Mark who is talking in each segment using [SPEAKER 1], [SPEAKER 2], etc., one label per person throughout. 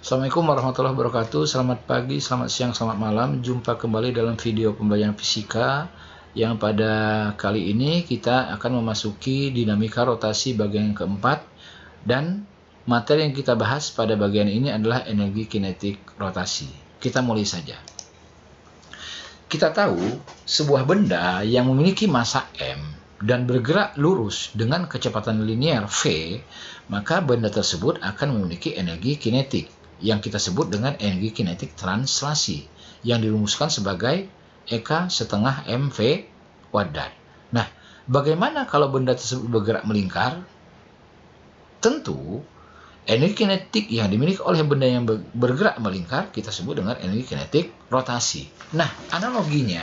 [SPEAKER 1] Assalamualaikum warahmatullahi wabarakatuh. Selamat pagi, selamat siang, selamat malam. Jumpa kembali dalam video pembelajaran fisika yang pada kali ini kita akan memasuki dinamika rotasi bagian yang keempat, dan materi yang kita bahas pada bagian ini adalah energi kinetik rotasi. Kita mulai saja. Kita tahu sebuah benda yang memiliki massa M dan bergerak lurus dengan kecepatan linear V, maka benda tersebut akan memiliki energi kinetik yang kita sebut dengan energi kinetik translasi yang dirumuskan sebagai EK setengah MV kuadrat. Nah, bagaimana kalau benda tersebut bergerak melingkar? Tentu, energi kinetik yang dimiliki oleh benda yang bergerak melingkar kita sebut dengan energi kinetik rotasi. Nah, analoginya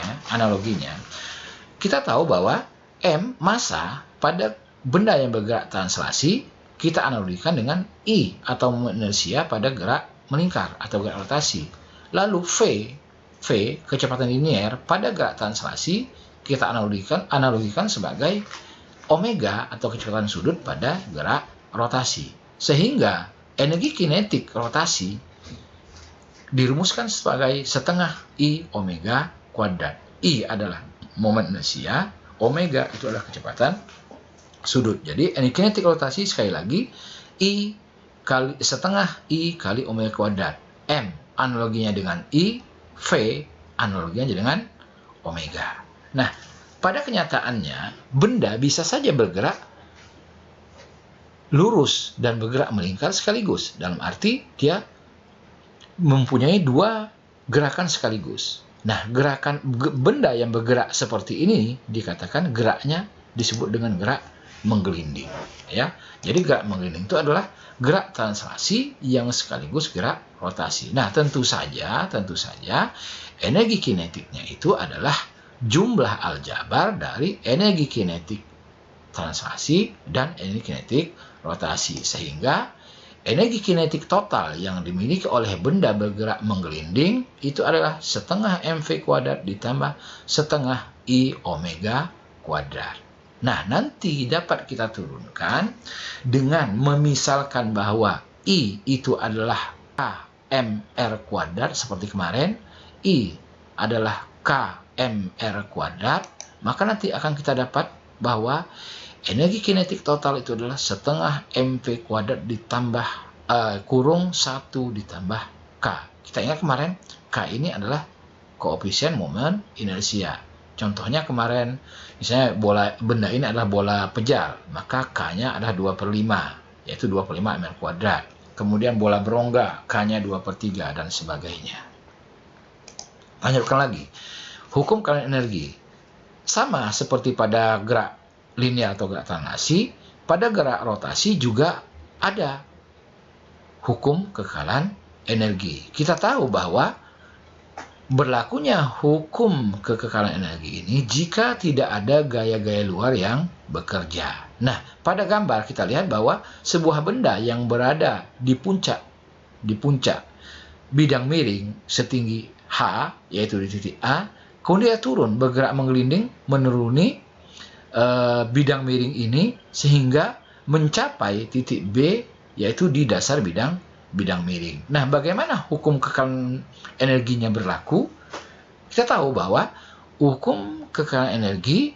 [SPEAKER 1] kita tahu bahwa M, massa pada benda yang bergerak translasi, kita analogikan dengan I atau moment inersia pada gerak melingkar atau gerak rotasi. Lalu V, kecepatan linear pada gerak translasi, kita analogikan sebagai omega atau kecepatan sudut pada gerak rotasi. Sehingga energi kinetik rotasi dirumuskan sebagai setengah I omega kuadrat. I adalah moment inersia, omega itu adalah kecepatan sudut. Jadi energi kinetik rotasi sekali lagi I kali setengah I kali omega kuadrat. M analoginya dengan I, V analoginya dengan omega. Nah, pada kenyataannya benda bisa saja bergerak lurus dan bergerak melingkar sekaligus. Dalam arti dia mempunyai dua gerakan sekaligus. Nah, gerakan benda yang bergerak seperti ini dikatakan geraknya disebut dengan gerak menggelinding, ya. Jadi gerak menggelinding itu adalah gerak translasi yang sekaligus gerak rotasi. Nah, tentu saja energi kinetiknya itu adalah jumlah aljabar dari energi kinetik translasi dan energi kinetik rotasi, sehingga energi kinetik total yang dimiliki oleh benda bergerak menggelinding itu adalah setengah MV kuadrat ditambah setengah I omega kuadrat. Nah, nanti dapat kita turunkan dengan memisalkan bahwa I itu adalah KMR kuadrat seperti kemarin, I adalah KMR kuadrat, maka nanti akan kita dapat bahwa energi kinetik total itu adalah setengah MV kuadrat ditambah kurung 1 ditambah K. Kita ingat kemarin, K ini adalah koefisien momen inersia. Contohnya kemarin, misalnya benda ini adalah bola pejar, maka K-nya adalah 2/5, yaitu 2/5 mr kuadrat. Kemudian bola berongga, K-nya 2/3, dan sebagainya. Lanjutkan lagi. Hukum kalian energi. Sama seperti pada gerak linear atau gerak translasi, pada gerak rotasi juga ada hukum kekekalan energi. Kita tahu bahwa berlakunya hukum kekekalan energi ini jika tidak ada gaya-gaya luar yang bekerja. Nah, pada gambar kita lihat bahwa sebuah benda yang berada di puncak bidang miring setinggi H, yaitu di titik A, kemudian turun bergerak menggelinding menuruni bidang miring ini sehingga mencapai titik B, yaitu di dasar bidang miring. Nah, bagaimana hukum kekekalan energinya berlaku? Kita tahu bahwa hukum kekekalan energi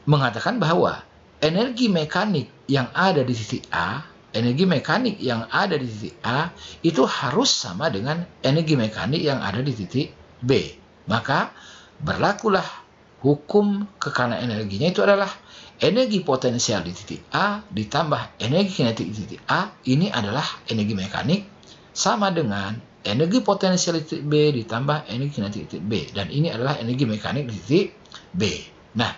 [SPEAKER 1] mengatakan bahwa energi mekanik yang ada di titik A, itu harus sama dengan energi mekanik yang ada di titik B. Maka berlakulah hukum kekekalan energinya itu adalah energi potensial di titik A ditambah energi kinetik di titik A, ini adalah energi mekanik, sama dengan energi potensial di titik B ditambah energi kinetik di titik B. Dan ini adalah energi mekanik di titik B. Nah,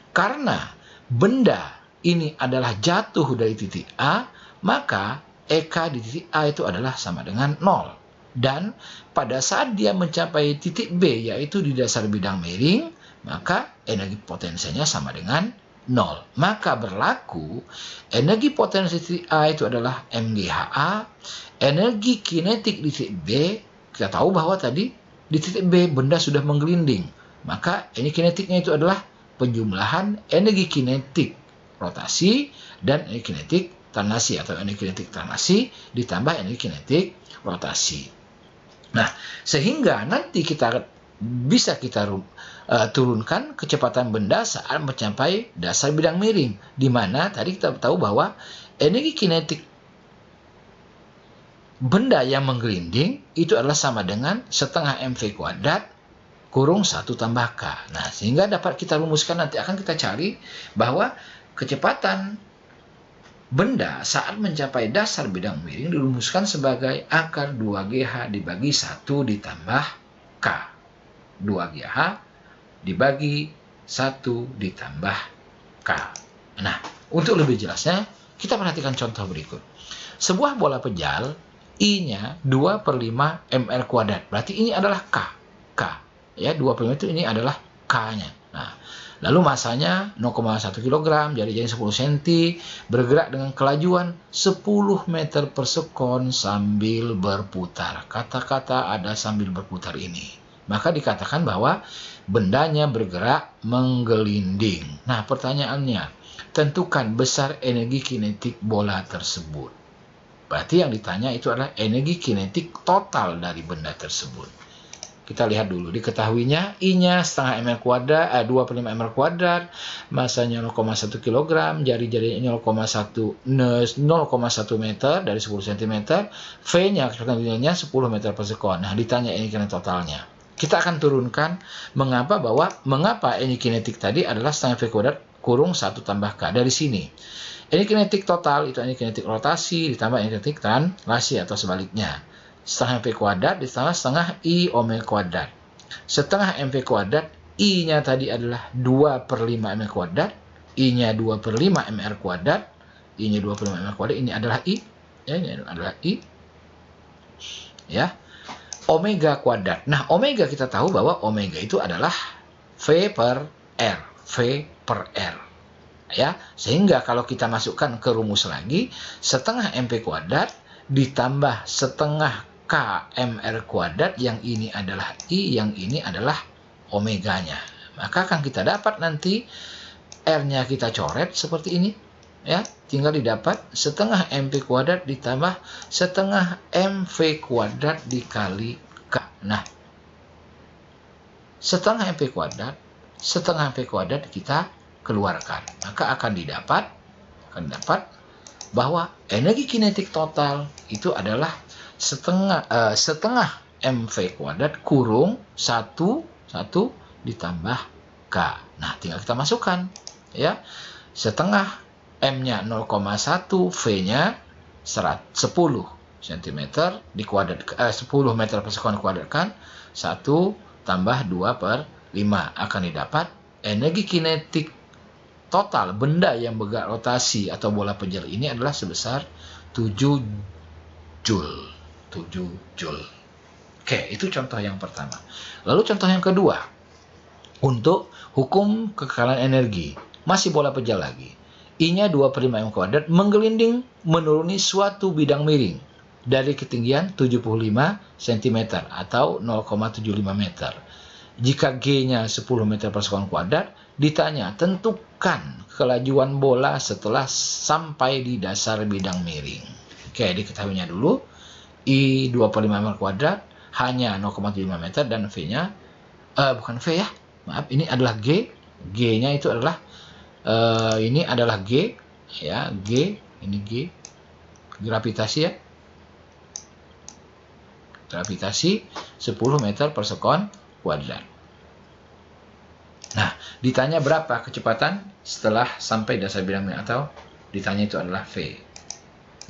[SPEAKER 1] karena benda ini adalah jatuh dari titik A, maka EK di titik A itu adalah sama dengan 0. Dan pada saat dia mencapai titik B, yaitu di dasar bidang miring, maka energi potensialnya sama dengan 0. Maka berlaku energi potensi titik A itu adalah MGHA, energi kinetik di titik B, kita tahu bahwa tadi di titik B benda sudah menggelinding, maka energi kinetiknya itu adalah penjumlahan energi kinetik rotasi dan energi kinetik translasi atau energi kinetik translasi ditambah energi kinetik rotasi. Nah, sehingga nanti bisa kita turunkan kecepatan benda saat mencapai dasar bidang miring, di mana tadi kita tahu bahwa energi kinetik benda yang menggelinding itu adalah sama dengan setengah mv kuadrat kurung 1 tambah k. Nah, sehingga dapat kita rumuskan, nanti akan kita cari bahwa kecepatan benda saat mencapai dasar bidang miring dirumuskan sebagai akar 2GH dibagi 1 ditambah K. 2GH dibagi 1 ditambah K. Nah, untuk lebih jelasnya, kita perhatikan contoh berikut. Sebuah bola pejal, I-nya 2/5 mr kuadrat. Berarti ini adalah K. Ya, 2/5 itu ini adalah K-nya. Nah, lalu masanya 0,1 kg, jari-jari 10 cm, bergerak dengan kelajuan 10 meter per sekon sambil berputar. Kata-kata ada sambil berputar ini. Maka dikatakan bahwa bendanya bergerak menggelinding. Nah, pertanyaannya, tentukan besar energi kinetik bola tersebut. Berarti yang ditanya itu adalah energi kinetik total dari benda tersebut. Kita lihat dulu, diketahuinya I-nya setengah mr kuadrat, 2/5 mr kuadrat, masanya 0,1 kg, jari-jarinya 0,1 meter dari 10 cm, V-nya kecepatan gelincirnya 10 meter per sekon. Nah, ditanya energi kinetik totalnya. Kita akan turunkan mengapa energi kinetik tadi adalah setengah V kuadrat kurung 1 tambah K. Dari sini, energi kinetik total itu energi kinetik rotasi ditambah energi kinetik translasi atau sebaliknya. Setengah mv kuadrat ditambah setengah I omega kuadrat. Setengah mv kuadrat, I-nya tadi adalah 2/5 mr kuadrat, I-nya 2/5 mr kuadrat, I-nya 2/5 mr kuadrat, ini adalah I, ya, ini adalah I, ya, omega kuadrat. Nah, omega kita tahu bahwa omega itu adalah V per R, ya, sehingga kalau kita masukkan ke rumus lagi, setengah mv kuadrat ditambah setengah K mr kuadrat, yang ini adalah I, yang ini adalah omeganya. Maka akan kita dapat nanti R-nya kita coret seperti ini, ya, tinggal didapat setengah mv kuadrat ditambah setengah mv kuadrat dikali K. Nah, setengah mv kuadrat kita keluarkan, maka akan didapat bahwa energi kinetik total itu adalah setengah mv kuadrat kurung 1 ditambah K. Nah, tinggal kita masukkan, ya, setengah M-nya 0,1, V-nya 10 cm dikuadrat 10 meter per sekon kuadratkan 1 tambah 2/5, akan didapat energi kinetik total benda yang bergerak rotasi atau bola pejal ini adalah sebesar 7 Joule. Oke, itu contoh yang pertama. Lalu contoh yang kedua, untuk hukum kekekalan energi, masih bola pejal lagi. I-nya 2/5 m kuadrat menggelinding menuruni suatu bidang miring dari ketinggian 75 cm atau 0,75 meter. Jika G-nya 10 meter per sekon kuadrat, ditanya tentukan kelajuan bola setelah sampai di dasar bidang miring. Oke, diketahuinya dulu, I 2/5 m kuadrat hanya 0,75 meter dan V-nya bukan V, ya, maaf, ini adalah G. G-nya itu adalah ini adalah G, ya, G, ini G, gravitasi, ya, gravitasi 10 meter per sekon kuadrat. Nah, ditanya berapa kecepatan setelah sampai dasar bidang miring, atau ditanya itu adalah V.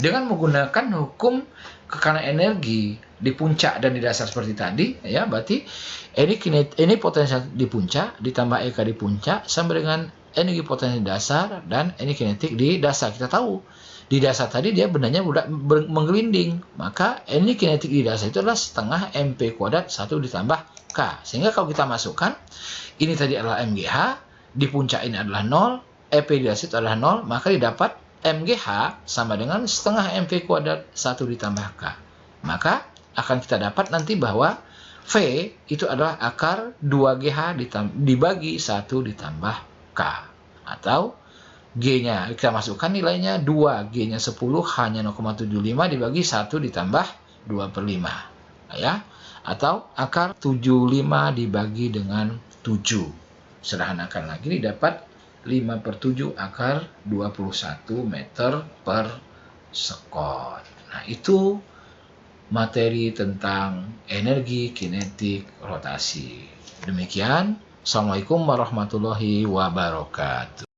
[SPEAKER 1] Dengan menggunakan hukum kekekalan energi di puncak dan di dasar seperti tadi, ya, berarti ini potensial di puncak ditambah EK di puncak sama dengan energi potensial di dasar dan energi kinetik di dasar. Kita tahu di dasar tadi dia bendanya udah menggelinding, maka energi kinetik di dasar itu adalah setengah mv kuadrat 1 ditambah K. Sehingga kalau kita masukkan, ini tadi adalah MGH, di puncak ini adalah 0, EP di dasar itu adalah 0, maka didapat MGH sama dengan setengah mv kuadrat 1 ditambah K. Maka akan kita dapat nanti bahwa V itu adalah akar 2GH dibagi 1 ditambah K. Atau G-nya kita masukkan nilainya 2, G-nya 10 hanya 0,75 dibagi 1 ditambah 2/5 ya, atau akar 75 dibagi dengan 7. Sederhanakan lagi didapat 5/7 akar 21 meter per sekon. Nah, itu materi tentang energi kinetik rotasi. Demikian, Assalamualaikum warahmatullahi wabarakatuh.